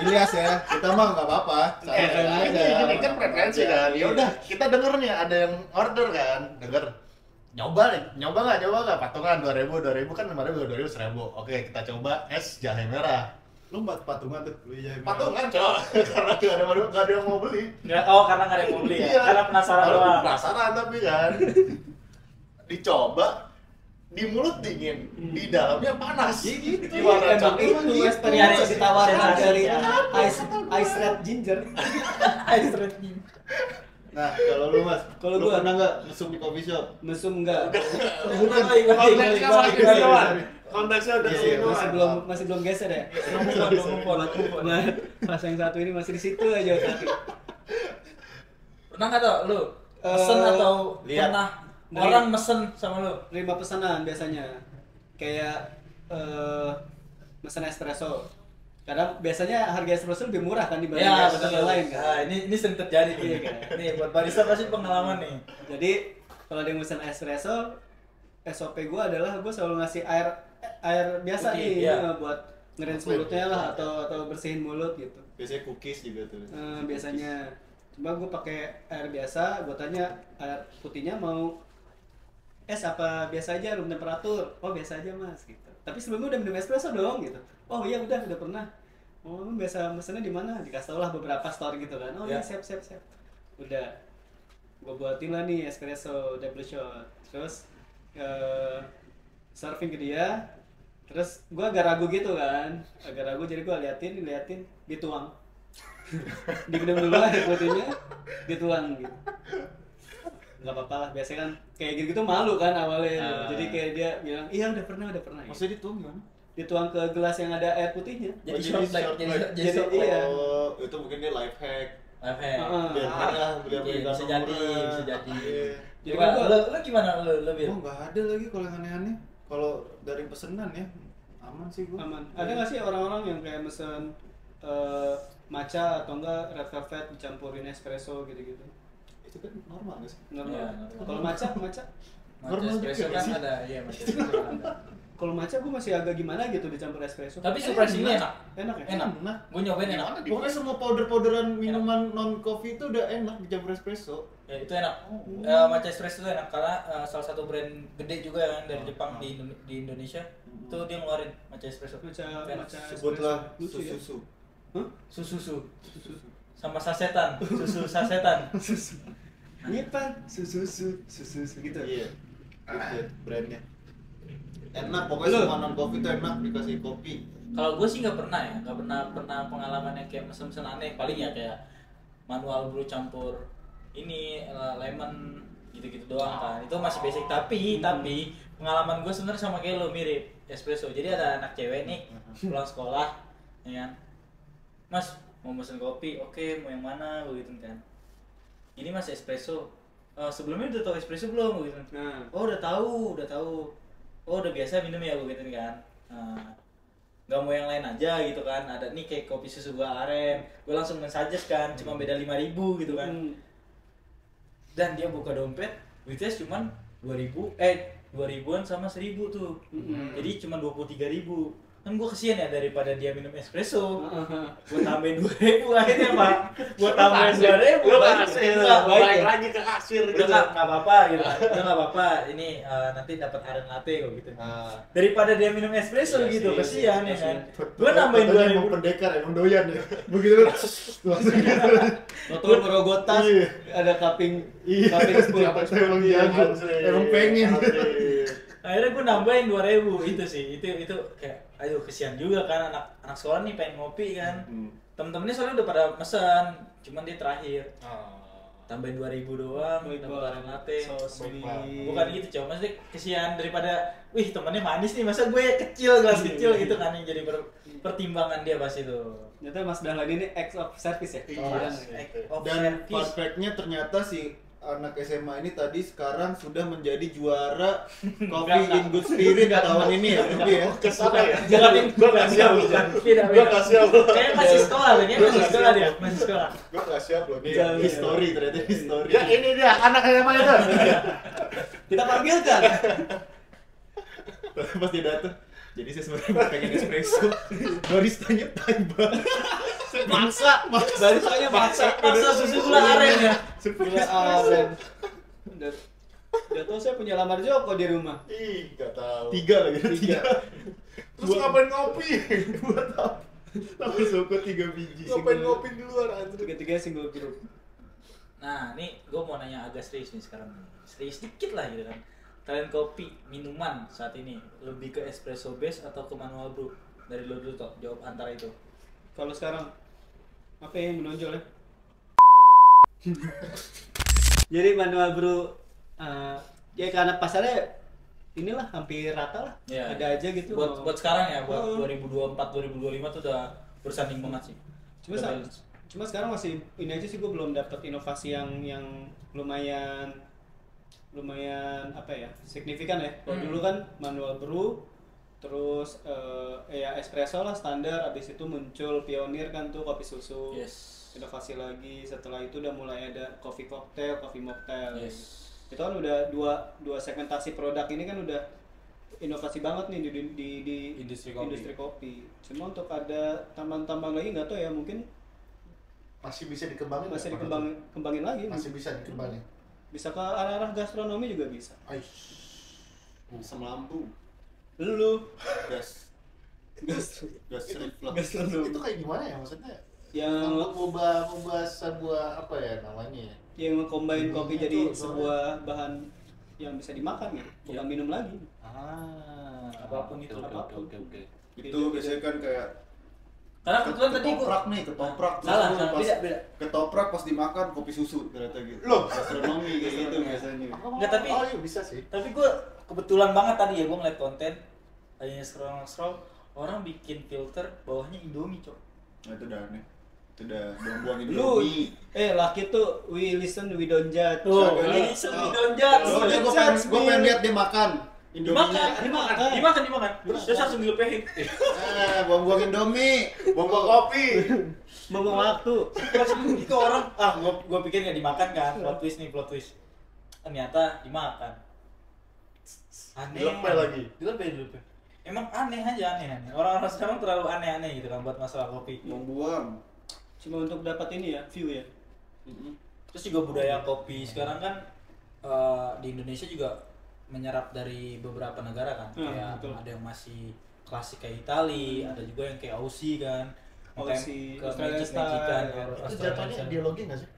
Ilyas ya, kita mah nggak apa-apa. Ini kan preferensi kan. Ya udah, kita denger nih ada yang order kan. Denger. Nyoba nggak? Patungan 2000 kan 5000 2000 1000. Oke, kita coba es jahe merah. Lu patungan tuh, beli jahe merah. Patungan, Cok. Karena nggak ada yang mau beli. Karena nggak ada yang mau beli ya. Karena penasaran Baru doang. penasaran tapi kan. Dicoba di mulut dingin, di dalamnya panas. gitu. Gimana, Cok? Itu experience ditawarin dari ice red ginger. Ice red tea. Nah, kalau lu Mas, Kalau lu gua- pernah nggak mesum di coffee shop? Mesum enggak? Konteksnya makin minuman. Konteksnya udah Iya, minuman. masih belum geser ya. Belum. Pas yang satu ini masih di situ aja otaknya. Pernah nggak tau lu mesen Eh, atau lihat. pernah orang mesen sama lu? Terima pesanan biasanya. Kayak pesan espresso. Karena biasanya harga espresso lebih murah kan dibanding Ya, espresso betul. yang lain kan. Nah, ini sering terjadi nih. Iya, kan? Nih buat barista pasti pengalaman nih. Jadi kalau ada yang pesan espresso, SOP gue adalah gue selalu ngasih air biasa Putih, nih iya. buat ngerinse mulutnya lah atau bersihin mulut gitu. Biasanya cookies juga tuh. Biasanya cuma gue pakai air biasa, gue tanya air putihnya mau es apa biasa aja room temperatur. Oh biasa aja mas gitu. Tapi sebelumnya udah minum espresso dong gitu. Oh iya udah pernah. Oh lu biasa mesennya di mana? Dikasih tau lah beberapa store gitu kan. Oh iya Ya. siap. Udah gue buatin lah nih espresso double shot. Terus serving ke dia. Terus gue agak ragu gitu kan. Jadi gue liatin dituang. Diminum dulu air putihnya, dituang gitu. Nggak apa-apa lah, biasanya kan kayak gitu malu kan awalnya. Jadi kayak dia bilang, iya udah pernah gitu. Maksudnya dituang gimana? Dituang ke gelas yang ada air putihnya. Jadi Oh, short black, short jadi black. jadi short black. Iya. Oh, itu mungkin dia life hack. Heeh. Biar murah, biar Iya, bisa jadi, bisa jadi. Jadi Gimana? gua- Lu gimana lu Bir? Oh, nggak ada lagi kalau yang aneh-aneh. Kalau dari pesenan ya, aman sih gua. Aman. Ada nggak sih orang-orang yang kayak mesen matcha atau enggak red velvet dicampurin espresso gitu-gitu? Itu kan normal nggak sih? Normal. Iya, normal. Kalau matcha? Matcha Normal espresso juga kan sih. ada, iya matcha espresso ada. Kalau matcha gue masih agak gimana gitu dicampur espresso. Tapi surprise ini enak. Enak ya? Enak. Enak. Gue nyobain enak. Gimana? Pokoknya semua powder-powderan minuman non coffee itu udah enak dicampur espresso. Ya itu enak. Matcha espresso itu enak karena salah satu brand gede juga kan dari Jepang di Indonesia. Itu dia ngeluarin matcha espresso. Matcha Sebutlah lucu ya? susu. Hah? Susu. Sama sasetan, susu sasetan. Ini pan susu gitu. Iya. Itu brandnya. Enak, pokoknya Lu? semua non coffee itu enak dikasih kopi. Kalau gue sih nggak pernah ya, nggak pernah pengalaman yang kayak mesen-mesen aneh. Paling ya kayak manual brew campur ini lemon gitu-gitu doang kan. Itu masih basic. Tapi pengalaman gue sebenarnya sama kayak lo mirip espresso. Jadi ada anak cewek nih pulang sekolah, ya kan. Mas mau mesen kopi, oke mau yang mana begitu kan. Ini mas espresso. Sebelumnya udah tahu espresso belum begitu. Nah, Oh udah tahu. Oh udah biasa minum ya gue gitu kan. Gak mau yang lain aja gitu kan. Ada nih kayak kopi susu gua aren. Gue langsung men-suggest kan, cuma beda 5.000 gitu kan. Dan dia buka dompet, duitnya cuman 2.000-an sama 1.000 tuh. Jadi cuma 23.000. Kan gue kesian ya daripada dia minum espresso. Gue tambahin 2.000 akhirnya Pak. Gue tambahin 2.000. Lu kasih, Enggak, balik ya. lagi ke kasir Udah gitu. nggak apa-apa gitu. Udah nggak apa-apa. Ini nanti dapat aren latte kok gitu. Daripada dia minum espresso Iya gitu, sih, kesian ya kasihan. kan. Gue nambahin Katanya 2.000. emang pendekar, emang doyan ya. Begitu langsung gitu. Motor merogotas, Iya. ada kaping Iya, siapa tuh emang jago, emang pengen. Akhirnya gue nambahin 2.000 itu sih. Itu kayak aduh kesian juga kan anak sekolah nih pengen ngopi kan. Temen-temennya soalnya udah pada mesen, cuman dia terakhir. tambahin 2.000 doang, Baik dapat banget. arang latte. So sweet. Bukan gitu coba, maksudnya kesian daripada wih temannya manis nih, masa gue kecil, gelas kecil gitu kan, yang jadi pertimbangan dia pas itu. Ternyata Mas Dahlan ini acts of service ya. Iya. Dan fun fact-nya ternyata si anak SMA ini tadi sekarang sudah menjadi juara Coffee in Good Spirit tahun ini ya, Ruby ya. Kesana ya? Jangan Gua nggak siap loh. Tidak, Gua nggak siap loh. kayaknya masih sekolah, kayaknya masih sekolah dia, masih sekolah. Gua nggak siap loh. Jangan. History ternyata history. Ya ini dia anak SMA itu. Kita panggilkan. Pas dia datang, jadi saya sebenarnya pengen espresso, baristanya Taiba. Baristanya maksa. Maksa susu gula aren ya. Gula aren. Udah tau saya punya lamar Joko di rumah. Ih, nggak tahu. 3 lagi, 3. Terus ngapain ngopi? Buat apa? Langsung ke 3 biji. Ngapain ngopi di luar anjir? Tiga-tiganya single group. Nah, nih gue mau nanya agak serius nih sekarang. Serius dikit lah gitu kan. Kalian kopi, minuman saat ini lebih ke espresso base atau ke manual brew? Dari lo dulu toh, jawab antara itu. Kalau sekarang apa yang menonjol ya? Jadi manual brew ya karena pasarnya inilah hampir rata lah. Iya. Ada aja gitu. Buat sekarang ya, buat Oh. 2024 2025 tuh udah bersanding banget sih. Cuma sekarang masih ini aja sih, gue belum dapet inovasi yang lumayan apa ya, signifikan ya. Kalau dulu kan manual brew, terus ya espresso lah standar, abis itu muncul pionir kan tuh kopi susu. Yes. Inovasi lagi, setelah itu udah mulai ada coffee cocktail, coffee mocktail. Yes. Itu kan udah dua segmentasi produk ini kan udah inovasi banget nih di Industri kopi. kopi. Cuma untuk ada tambahan-tambahan lagi nggak tahu ya, mungkin Masih bisa dikembangin. masih nggak? dikembangin lagi. Masih bisa dikembangin. Bisa ke arah-arah gastronomi juga bisa. Aish. Asam lambung, Lu gas reflux. gastronomi Itu kayak gimana ya maksudnya? yang Ngubah sebuah apa ya namanya ya? yang nge-combine kopi Itu jadi soalnya. sebuah bahan yang bisa dimakan ya, bukan minum lagi. Apapun itu. Apapun. Itu biasanya kan kayak Karena kebetulan tadi gua ketoprak nih, ketoprak. Terus Salah, lu salah. pas Beda. ketoprak pas dimakan kopi susu ternyata gitu. Loh. Gastronomi kayak gitu biasanya. Nggak, tapi- Oh iya bisa sih. Tapi gue kebetulan banget tadi ya, gue ngeliat konten hanya scroll orang bikin filter bawahnya Indomie, cok. Nah itu udah aneh. Itu udah buang-buangin Lu Indomie. laki tuh we listen we don't judge. Tuh, Siapa ini ya? sebidon judge. Oh, Don't gue judge pengen me. lihat dia makan. Indominya. Dimakan. Terus langsung dilepehin. Buang-buangin Indomie. Buang-buang kopi. Memang waktu. Langsung itu orang, gue pikir nggak dimakan kan, plot twist. Ternyata dimakan. Aneh. Dilepe. Emang aneh. Orang-orang sekarang terlalu aneh gitu kan buat masalah kopi. Buang-buang. Cuma untuk dapat ini ya, view ya. Terus juga budaya kopi sekarang kan di Indonesia juga menyerap dari beberapa negara kan. Kayak betul. ada yang masih klasik kayak Itali, ada juga yang kayak Aussie kan. Aussie, Ke Australian Magic-Magican, style. Itu jatuhnya ideologi nggak sih?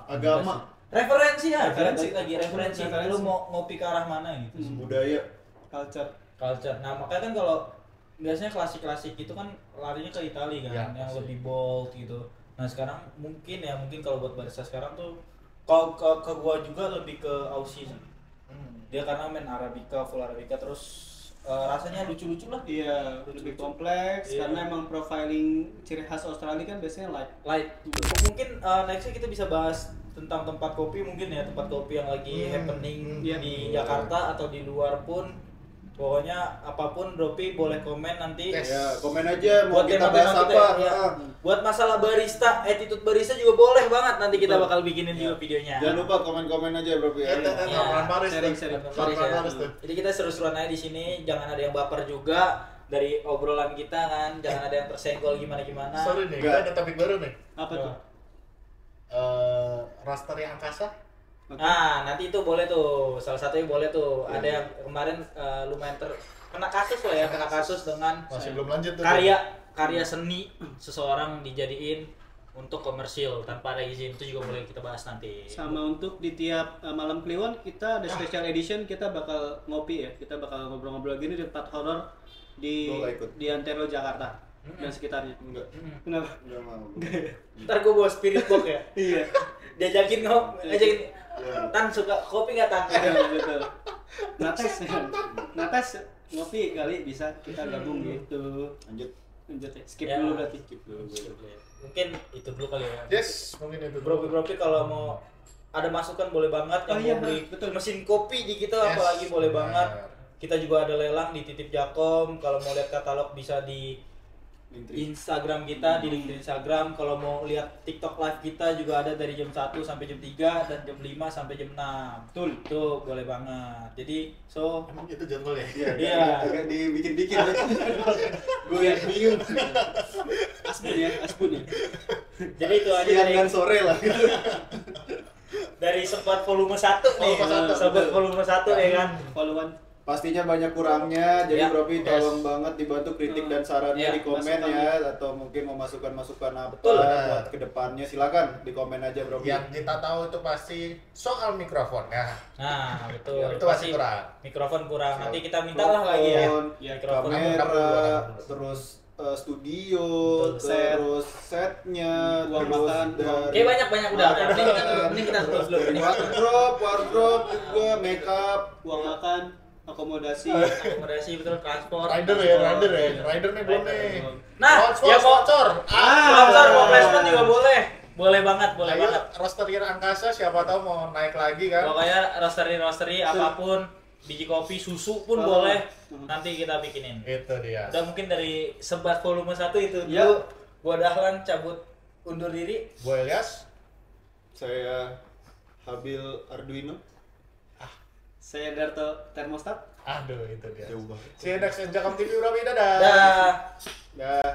Agama. Referensi ya, Referensi. referensi. Lu mau ngopi ke arah mana gitu. Budaya. Culture. Culture. Nah, makanya kan kalau biasanya klasik-klasik itu kan larinya ke Itali kan, Ya, yang pasti. lebih bold gitu. Nah, sekarang mungkin kalau buat barista sekarang tuh kalau ke gua juga lebih ke Aussie sih. Dia karena main Arabica, full Arabica, terus rasanya lucu-lucu lah. Iya, lebih kompleks Iya. karena emang profiling ciri khas Australia kan biasanya light. Mungkin nextnya kita bisa bahas tentang tempat kopi mungkin ya, tempat kopi yang lagi happening Iya. di Jakarta atau di luar pun. Pokoknya apapun Dropi boleh komen nanti. Yes. Ya, komen aja mau Buat kita tema-tema bahas kita apa. ya. Buat masalah barista, attitude barista juga boleh banget, nanti kita bakal bikinin juga videonya. Jangan lupa komen-komen aja bro ya. Laporan Paris tuh. Sharing. Laporan Paris tuh. Jadi kita seru-seruan aja di sini, jangan ada yang baper juga dari obrolan kita kan, jangan ada yang tersenggol gimana-gimana. Sorry nih, Nggak. kita ada topik baru nih. Apa tuh? Raster yang angkasa. Nah, nanti itu boleh tuh, salah satunya boleh tuh. Ada yang kemarin lumayan kena kasus lah ya, kena kasus dengan Masih belum lanjut tuh. karya seni seseorang dijadiin untuk komersil tanpa ada izin, itu juga boleh kita bahas nanti. Sama untuk di tiap malam Kliwon kita ada special edition, kita bakal ngopi ya. Kita bakal ngobrol-ngobrol gini di tempat horor Gua nggak ikut. di Antero Jakarta. dan sekitarnya. Enggak. Kenapa? Enggak mau. Ntar gue bawa spirit box ya. Iya. Diajakin ngajakin Tan suka kopi nggak Tan? Iya, betul. Nates ngopi kali bisa kita gabung gitu. Lanjut. Lanjut ya. Skip Ya. dulu berarti. Skip dulu. Mungkin itu dulu kali ya. Yes, mungkin itu. Bro-bro kalau mau ada masukan boleh banget Oh yang iya, mau beli betul. mesin kopi di kita Yes, apalagi boleh benar. banget. Kita juga ada lelang di Titip Jakom. Kalau mau lihat katalog bisa di Instagram kita, di link di Instagram. Kalau mau lihat TikTok live kita juga ada dari jam 1 sampai jam 3 dan jam 5 sampai jam 6. Betul. Itu boleh banget. Jadi Emang itu jadwal ya? Iya. Agak dibikin-bikin. Gue yang bingung. Asbun ya. jadi itu aja Siang dari dan sore lah. dari sempat volume 1 nih. Volume 1, Sempat betul. volume 1 ya kan. Followan. Pastinya banyak kurangnya, jadi Ya, Bro Pi yes. tolong banget dibantu kritik dan sarannya Ya, di komen masukan. ya, atau mungkin mau masukan-masukan apa Betul. buat kedepannya, silakan di komen aja Bro Pi. Yang kita tahu itu pasti soal mikrofon ya. Nah, betul. Itu masih kurang. Mikrofon kurang. Nanti kita minta lah lagi ya. Mikrofon, Ya, mikrofon. kamera, terus studio, Betul, set. terus setnya, Uang terus makan, dari Oke, banyak udah. Mending kita tutup dulu. Ini wardrobe juga, makeup. Uang makan, akomodasi. akomodasi betul transport. Rider nih belum nih. Nah, Sponsor, ya mau sponsor. sponsor mau placement juga boleh. Boleh banget, boleh Ayo, banget. rosterin angkasa siapa tahu mau naik lagi kan. Pokoknya roastery apapun, biji kopi, susu pun Oh. boleh. Nanti kita bikinin. Itu dia. Udah mungkin dari sebat volume 1 itu Ya. dulu. Gua Dahlan cabut undur diri. Gue Elias. Saya Habil Arduino. Saya Darto Termostat. Aduh, itu dia. Jauh banget. See you next Jakom TV, Bro. Dadah. Dah. Dah.